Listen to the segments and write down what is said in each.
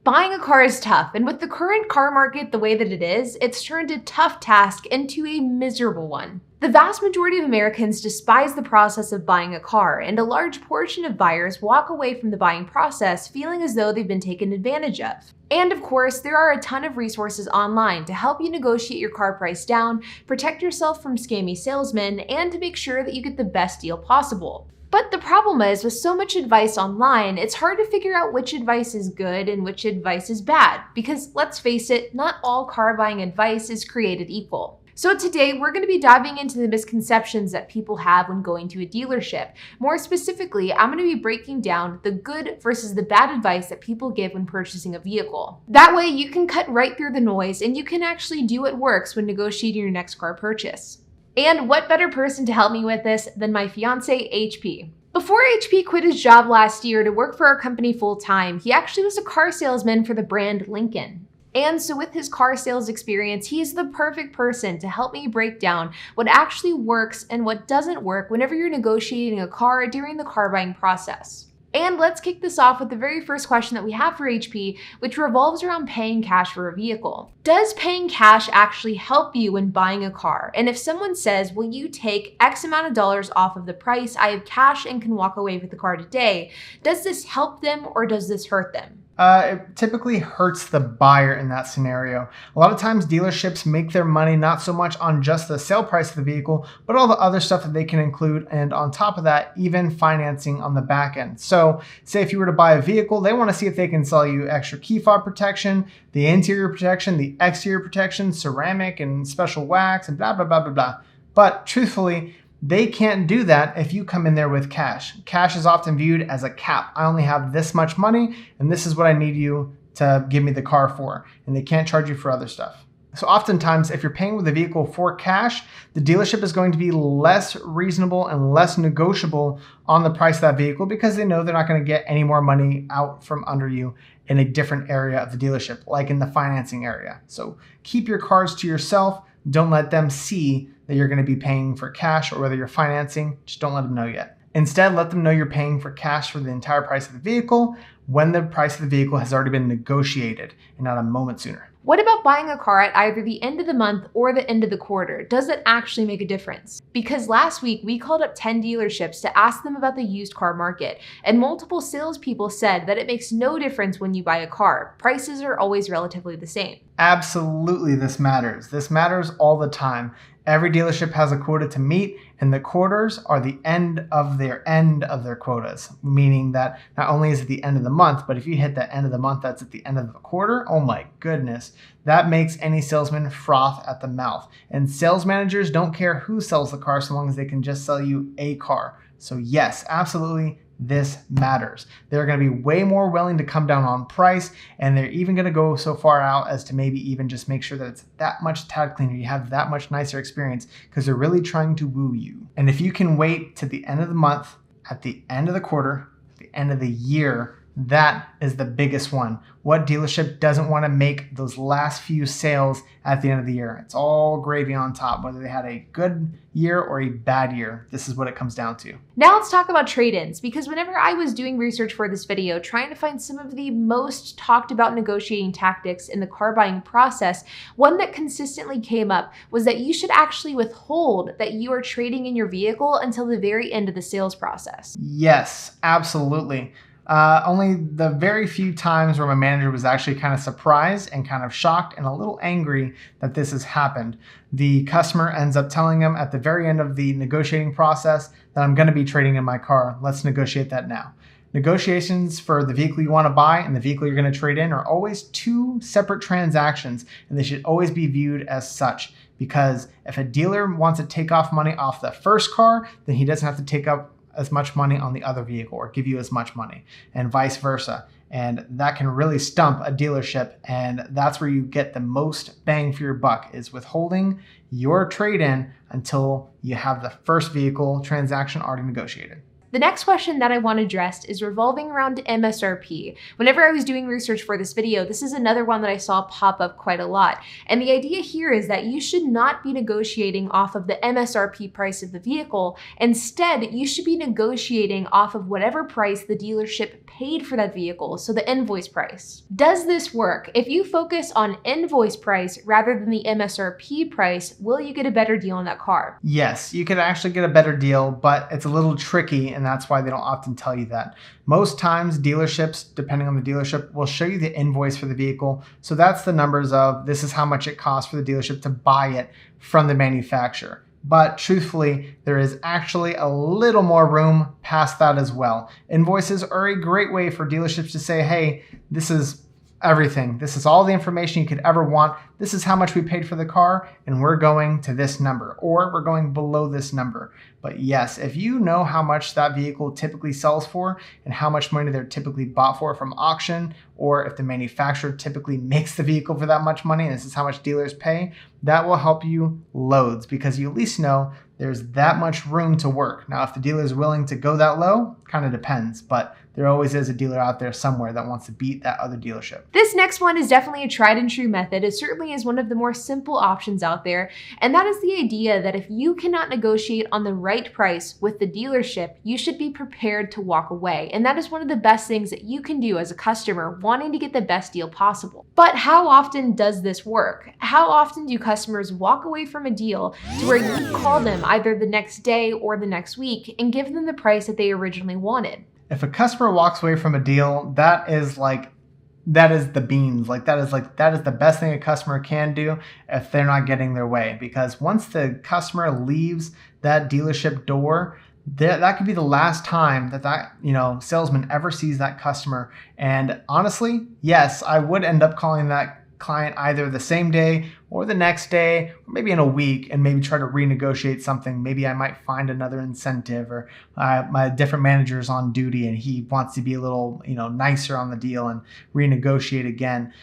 Buying a car is tough, and with the current car market the way that it is, it's turned a tough task into a miserable one. The vast majority of Americans despise the process of buying a car, and a large portion of buyers walk away from the buying process feeling as though they've been taken advantage of. And of course, there are a ton of resources online to help you negotiate your car price down, protect yourself from scammy salesmen, and to make sure that you get the best deal possible. But the problem is, with so much advice online, it's hard to figure out which advice is good and which advice is bad, because let's face it, not all car buying advice is created equal. So today, we're going to be diving into the misconceptions that people have when going to a dealership. More specifically, I'm going to be breaking down the good versus the bad advice that people give when purchasing a vehicle. That way, you can cut right through the noise and you can actually do what works when negotiating your next car purchase. And what better person to help me with this than my fiance, HP. Before HP quit his job last year to work for our company full-time, he actually was a car salesman for the brand Lincoln. And so with his car sales experience, he's the perfect person to help me break down what actually works and what doesn't work whenever you're negotiating a car during the car buying process. And let's kick this off with the very first question that we have for HP, which revolves around paying cash for a vehicle. Does paying cash actually help you when buying a car? And if someone says, will you take X amount of dollars off of the price, I have cash and can walk away with the car today, does this help them or does this hurt them? It typically hurts the buyer in that scenario. A lot of times dealerships make their money not so much on just the sale price of the vehicle, but all the other stuff that they can include. And on top of that, even financing on the back end. So say if you were to buy a vehicle, they want to see if they can sell you extra key fob protection, the interior protection, the exterior protection, ceramic and special wax and blah, blah, blah, blah, blah. But truthfully, they can't do that if you come in there with cash. Cash is often viewed as a cap. I only have this much money and this is what I need you to give me the car for. And they can't charge you for other stuff. So oftentimes, if you're paying with a vehicle for cash, the dealership is going to be less reasonable and less negotiable on the price of that vehicle because they know they're not going to get any more money out from under you in a different area of the dealership, like in the financing area. So keep your cards to yourself. Don't let them see that you're going to be paying for cash or whether you're financing. Just don't let them know yet. Instead, let them know you're paying for cash for the entire price of the vehicle when the price of the vehicle has already been negotiated and not a moment sooner. What about buying a car at either the end of the month or the end of the quarter? Does it actually make a difference? Because last week we called up 10 dealerships to ask them about the used car market, and multiple salespeople said that it makes no difference when you buy a car. Prices are always relatively the same. Absolutely, this matters. This matters all the time. Every dealership has a quota to meet, and the quarters are the end of their quotas, meaning that not only is it the end of the month, but if you hit the end of the month, that's at the end of the quarter. Oh my goodness, that makes any salesman froth at the mouth. And sales managers don't care who sells the car so long as they can just sell you a car. So yes, absolutely, this matters. They're going to be way more willing to come down on price, and they're even going to go so far out as to maybe even just make sure that it's that much tad cleaner, you have that much nicer experience, because they're really trying to woo you. And if you can wait to the end of the month, at the end of the quarter, at the end of the year, that is the biggest one. What dealership doesn't want to make those last few sales at the end of the year? It's all gravy on top, whether they had a good year or a bad year. This is what it comes down to. Now let's talk about trade-ins, because whenever I was doing research for this video, trying to find some of the most talked about negotiating tactics in the car buying process, one that consistently came up was that you should actually withhold that you are trading in your vehicle until the very end of the sales process. Yes, absolutely. Only the very few times where my manager was actually kind of surprised and kind of shocked and a little angry that this has happened. The customer ends up telling him at the very end of the negotiating process that I'm going to be trading in my car. Let's negotiate that now. Negotiations for the vehicle you want to buy and the vehicle you're going to trade in are always two separate transactions, and they should always be viewed as such. Because if a dealer wants to take off money off the first car, then he doesn't have to take up as much money on the other vehicle or give you as much money, and vice versa. And that can really stump a dealership, and that's where you get the most bang for your buck, is withholding your trade-in until you have the first vehicle transaction already negotiated. The next question that I want addressed is revolving around MSRP. Whenever I was doing research for this video, this is another one that I saw pop up quite a lot. And the idea here is that you should not be negotiating off of the MSRP price of the vehicle. Instead, you should be negotiating off of whatever price the dealership paid for that vehicle, so the invoice price. Does this work? If you focus on invoice price rather than the MSRP price, will you get a better deal on that car? Yes, you could actually get a better deal, but it's a little tricky, and that's why they don't often tell you that. Most times dealerships, depending on the dealership, will show you the invoice for the vehicle. So that's the numbers of this is how much it costs for the dealership to buy it from the manufacturer. But truthfully, there is actually a little more room past that as well. Invoices are a great way for dealerships to say, hey, this is everything. This is all the information you could ever want. This is how much we paid for the car, and we're going to this number, or we're going below this number. But yes, if you know how much that vehicle typically sells for and how much money they're typically bought for from auction, or if the manufacturer typically makes the vehicle for that much money, and this is how much dealers pay, that will help you loads because you at least know there's that much room to work. Now, if the dealer is willing to go that low, kind of depends, but there always is a dealer out there somewhere that wants to beat that other dealership. This next one is definitely a tried and true method. It certainly is one of the more simple options out there, and that is the idea that if you cannot negotiate on the right price with the dealership, you should be prepared to walk away. And that is one of the best things that you can do as a customer wanting to get the best deal possible. But how often does this work? How often do customers walk away from a deal to where you call them either the next day or the next week and give them the price that they originally wanted? If a customer walks away from a deal, that is the beans. That is the best thing a customer can do if they're not getting their way. Because once the customer leaves that dealership door, that could be the last time that salesman ever sees that customer. And honestly, yes, I would end up calling that client either the same day or the next day, or maybe in a week, and maybe try to renegotiate something. Maybe I might find another incentive, or my different manager is on duty and he wants to be a little nicer on the deal and renegotiate again.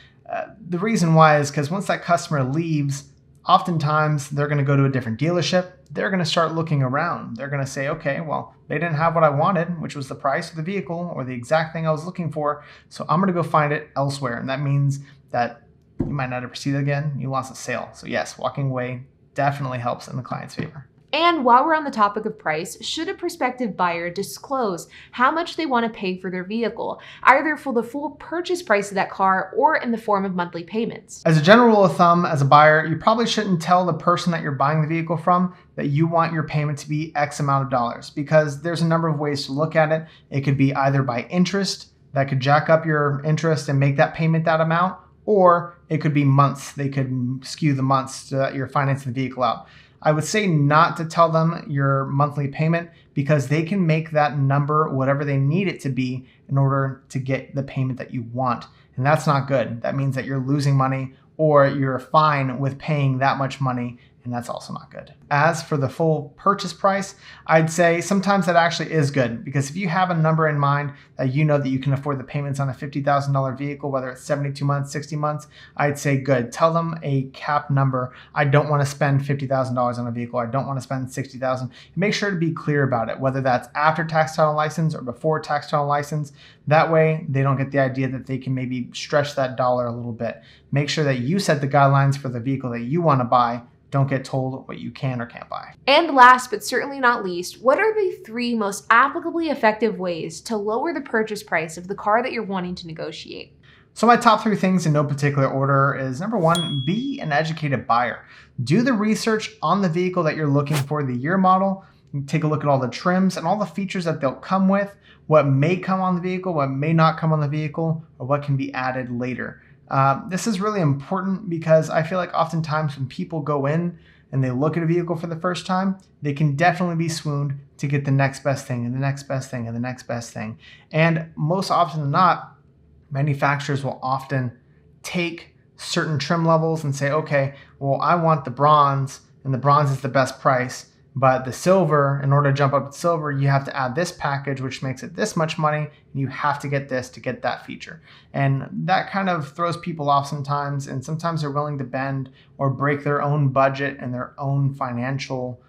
The reason why is because once that customer leaves, oftentimes they're going to go to a different dealership. They're going to start looking around. They're going to say, okay, well, they didn't have what I wanted, which was the price of the vehicle or the exact thing I was looking for. So I'm going to go find it elsewhere. And that means that you might not ever see it again. You lost a sale. So yes, walking away definitely helps in the client's favor. And while we're on the topic of price, should a prospective buyer disclose how much they want to pay for their vehicle, either for the full purchase price of that car or in the form of monthly payments? As a general rule of thumb, as a buyer, you probably shouldn't tell the person that you're buying the vehicle from that you want your payment to be X amount of dollars, because there's a number of ways to look at it. It could be either by interest, that could jack up your interest and make that payment that amount, or it could be months. They could skew the months so that you're financing the vehicle out. I would say not to tell them your monthly payment, because they can make that number whatever they need it to be in order to get the payment that you want. And that's not good. That means that you're losing money, or you're fine with paying that much money, and that's also not good. As for the full purchase price, I'd say sometimes that actually is good, because if you have a number in mind that you know that you can afford the payments on a $50,000 vehicle, whether it's 72 months, 60 months, I'd say good. Tell them a cap number. I don't want to spend $50,000 on a vehicle. I don't want to spend $60,000. Make sure to be clear about it, whether that's after tax title license or before tax title license. That way they don't get the idea that they can maybe stretch that dollar a little bit. Make sure that you set the guidelines for the vehicle that you want to buy. Don't get told what you can or can't buy. And last but certainly not least, what are the 3 most applicably effective ways to lower the purchase price of the car that you're wanting to negotiate? So my top 3 things in no particular order is, number 1, be an educated buyer. Do the research on the vehicle that you're looking for, the year model. Take a look at all the trims and all the features that they'll come with, what may come on the vehicle, what may not come on the vehicle, or what can be added later. This is really important because I feel like oftentimes when people go in and they look at a vehicle for the first time, they can definitely be swooned to get the next best thing and the next best thing and the next best thing. And most often than not, manufacturers will often take certain trim levels and say, okay, well, I want the bronze, and the bronze is the best price. But the silver, in order to jump up to silver, you have to add this package, which makes it this much money, and you have to get this to get that feature. And that kind of throws people off sometimes, and sometimes they're willing to bend or break their own budget and their own financial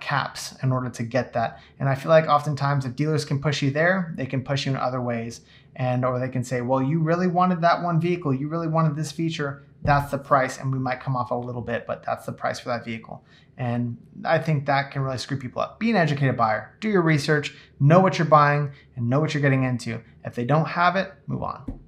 caps in order to get that. And I feel like oftentimes if dealers can push you there, they can push you in other ways. Or they can say, well, you really wanted that one vehicle, you really wanted this feature, that's the price, and we might come off a little bit, but that's the price for that vehicle. And I think that can really screw people up. Be an educated buyer, do your research, know what you're buying, and know what you're getting into. If they don't have it, move on.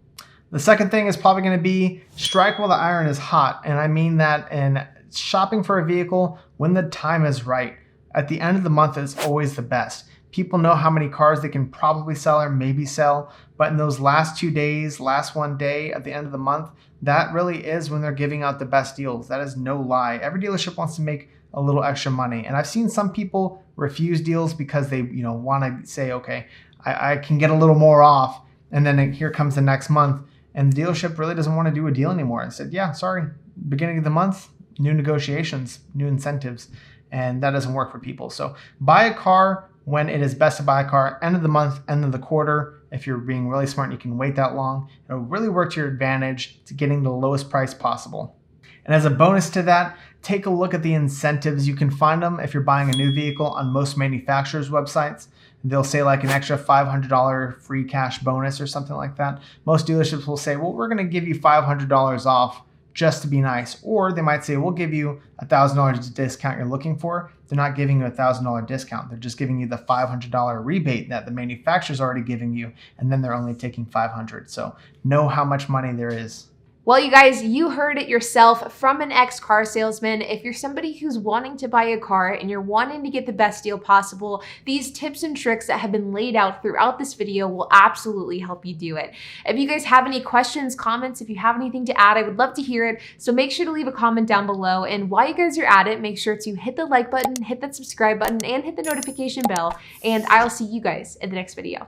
The second thing is probably going to be strike while the iron is hot. And I mean that in shopping for a vehicle when the time is right. At the end of the month is always the best. People know how many cars they can probably sell or maybe sell, but in those last 2 days, last one day at the end of the month, that really is when they're giving out the best deals. That is no lie. Every dealership wants to make a little extra money. And I've seen some people refuse deals because they want to say, okay, I can get a little more off. And then here comes the next month. And the dealership really doesn't want to do a deal anymore. And said, yeah, sorry, beginning of the month, new negotiations, new incentives. And that doesn't work for people. So buy a car when it is best to buy a car, end of the month, end of the quarter. If you're being really smart, you can wait that long. It'll really work to your advantage to getting the lowest price possible. And as a bonus to that, take a look at the incentives. You can find them if you're buying a new vehicle on most manufacturers' websites. They'll say like an extra $500 free cash bonus or something like that. Most dealerships will say, well, we're going to give you $500 off just to be nice. Or they might say, we'll give you $1,000 discount you're looking for. They're not giving you a $1,000 discount. They're just giving you the $500 rebate that the manufacturer's already giving you, and then they're only taking $500. So know how much money there is. Well, you guys, you heard it yourself from an ex-car salesman. If you're somebody who's wanting to buy a car and you're wanting to get the best deal possible, these tips and tricks that have been laid out throughout this video will absolutely help you do it. If you guys have any questions, comments, if you have anything to add, I would love to hear it. So make sure to leave a comment down below. And while you guys are at it, make sure to hit the like button, hit that subscribe button, and hit the notification bell. And I'll see you guys in the next video.